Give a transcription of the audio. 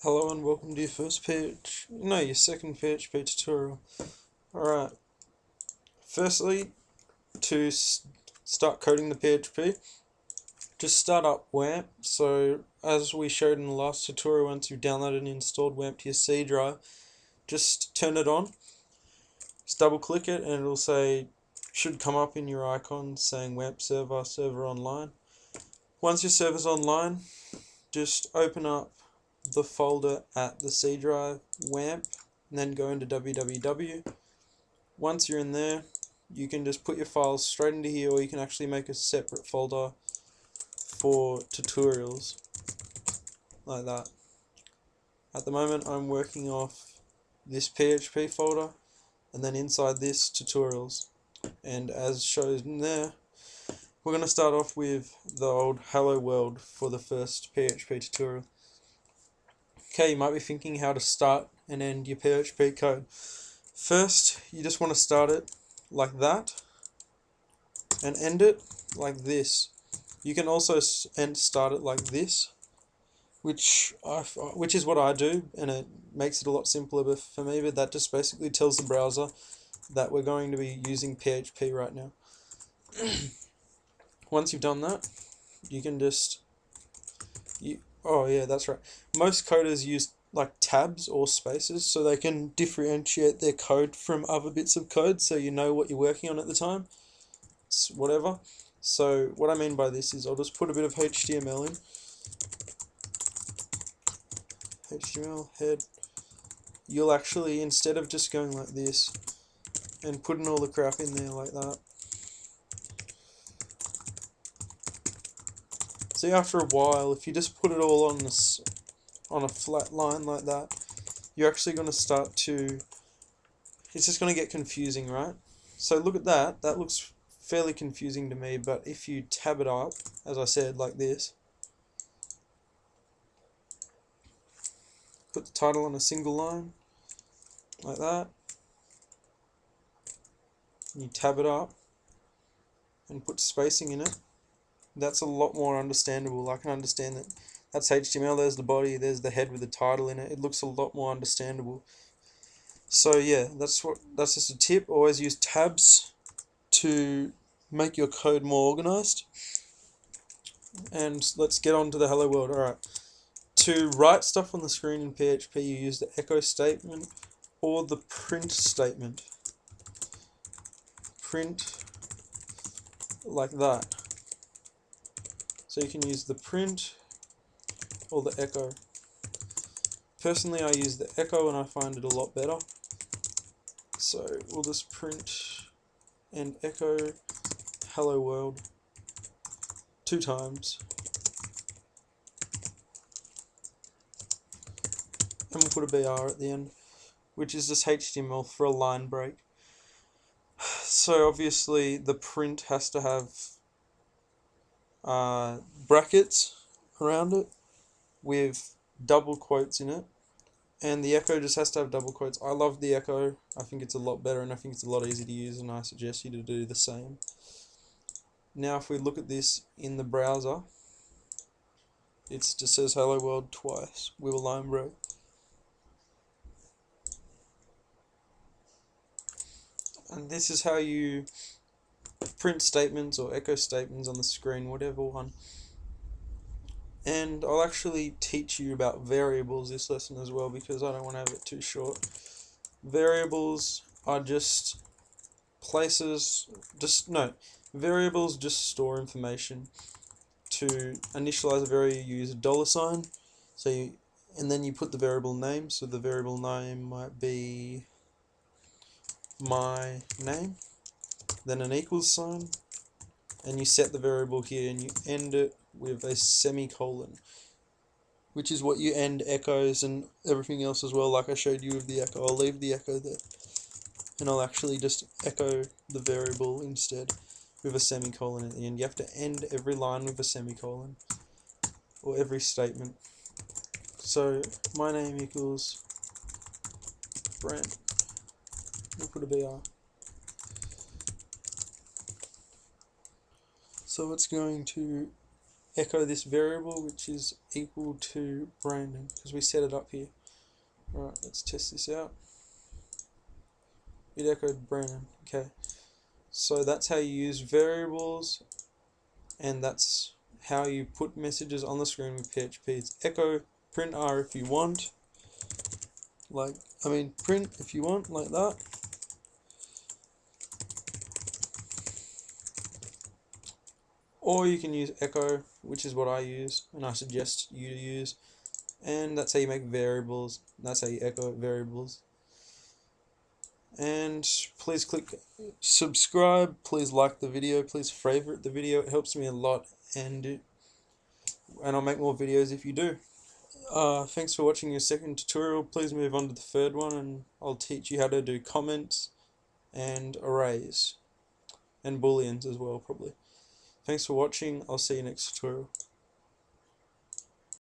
Hello and welcome to your second PHP tutorial. Alright, firstly, to start coding the PHP, just start up WAMP. So, as we showed in the last tutorial, once you've downloaded and installed WAMP to your C drive, just turn it on, just double click it, and it'll should come up in your icon saying WAMP server online. Once your server's online, just open up the folder at the C drive, WAMP, and then go into www. Once you're in there, you can just put your files straight into here, or you can actually make a separate folder for tutorials, like that. At the moment I'm working off this PHP folder, and then inside this, tutorials. And as shown in there, we're going to start off with the old hello world for the first PHP tutorial. Okay, you might be thinking how to start and end your PHP code. First, you just want to start it like that and end it like this. You can also start it like this, which is what I do, and it makes it a lot simpler for me, but that just basically tells the browser that we're going to be using PHP right now. Once you've done that, you can just oh yeah, that's right. Most coders use like tabs or spaces so they can differentiate their code from other bits of code, so you know what you're working on at the time. It's whatever. So what I mean by this is I'll just put a bit of HTML in. HTML head. You'll actually, instead of just going like this and putting all the crap in there like that, see, after a while, if you just put it all on a flat line like that, you're actually going to start to, it's just going to get confusing, right? So look at that, that looks fairly confusing to me, but if you tab it up, as I said, like this, put the title on a single line, like that, and you tab it up, and put spacing in it, that's a lot more understandable. I can understand that that's HTML, there's the body, there's the head with the title in it. It looks a lot more understandable. So yeah, that's just a tip. Always use tabs to make your code more organized. And let's get on to the hello world. Alright. To write stuff on the screen in PHP, you use the echo statement or the print statement. Print like that. So you can use the print or the echo. Personally, I use the echo and I find it a lot better. So we'll just print and echo hello world 2 times. And we'll put a BR at the end, which is just HTML for a line break. So obviously the print has to have brackets around it with double quotes in it, and the echo just has to have double quotes. I love the echo. I think it's a lot better, and I think it's a lot easier to use, and I suggest you to do the same. Now if we look at this in the browser, it just says hello world twice with a line break. And this is how you print statements or echo statements on the screen, whatever one. And I'll actually teach you about variables this lesson as well, because I don't want to have it too short. Variables are just places, variables just store information. To initialize a variable, you use a $. And then you put the variable name, so the variable name might be my name, then an equals sign, and you set the variable here, and you end it with a semicolon, which is what you end echoes and everything else as well, like I showed you with the echo. I'll leave the echo there, and I'll actually just echo the variable instead with a semicolon at the end. You have to end every line with a semicolon, or every statement. So my name equals Brent. We'll put a BR. So it's going to echo this variable, which is equal to Brandon, because we set it up here. Alright, let's test this out. It echoed Brandon. Okay, so that's how you use variables, and that's how you put messages on the screen with PHP. It's echo, print R if you want, print if you want, like that. Or you can use echo, which is what I use, and I suggest you to use. And that's how you make variables. That's how you echo variables. And please click subscribe. Please like the video. Please favorite the video. It helps me a lot, and I'll make more videos if you do. Thanks for watching your second tutorial. Please move on to the third one, and I'll teach you how to do comments and arrays and booleans as well, probably. Thanks for watching. I'll see you next tutorial.